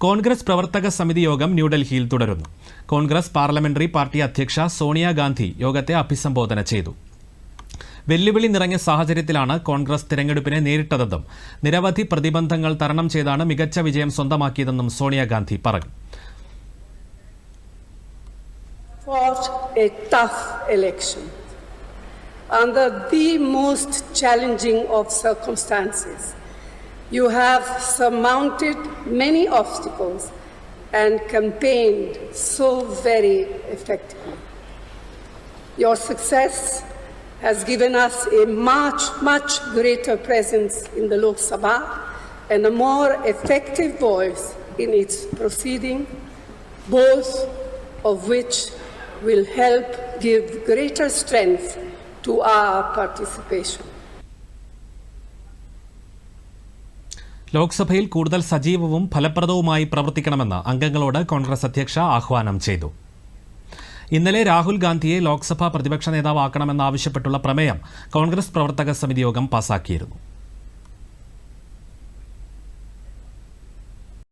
കോൺഗ്രസ് പ്രവർത്തക സമിതി യോഗം ന്യൂഡൽഹിയിൽ തുടരുന്നു. കോൺഗ്രസ് പാർലമെന്ററി പാർട്ടി അധ്യക്ഷ സോണിയാഗാന്ധി യോഗത്തെ അഭിസംബോധന ചെയ്തു. വെല്ലുവിളി നിറഞ്ഞ സാഹചര്യത്തിലാണ് കോൺഗ്രസ് തിരഞ്ഞെടുപ്പിനെ നേരിട്ടതെന്നും നിരവധി പ്രതിബന്ധങ്ങൾ തരണം ചെയ്താണ് മികച്ച വിജയം സ്വന്തമാക്കിയതെന്നും സോണിയാഗാന്ധി പറഞ്ഞു. Fought a tough election under the most challenging of circumstances. You have surmounted many obstacles and campaigned so very effectively. Your success has given us a much greater presence in the Lok Sabha and a more effective voice in its proceeding, both of which will help give greater strength to our participation. ലോക്സഭയിൽ കൂടുതൽ സജീവവും ഫലപ്രദവുമായി പ്രവർത്തിക്കണമെന്ന് അംഗങ്ങളോട് കോൺഗ്രസ് അധ്യക്ഷ ആഹ്വാനം ചെയ്തു. ഇന്നലെ രാഹുൽ ഗാന്ധിയെ ലോക്സഭാ പ്രതിപക്ഷ നേതാവാക്കണമെന്നാവശ്യപ്പെട്ടുള്ള പ്രമേയം കോൺഗ്രസ് പ്രവർത്തക സമിതി യോഗം പാസാക്കിയിരുന്നു.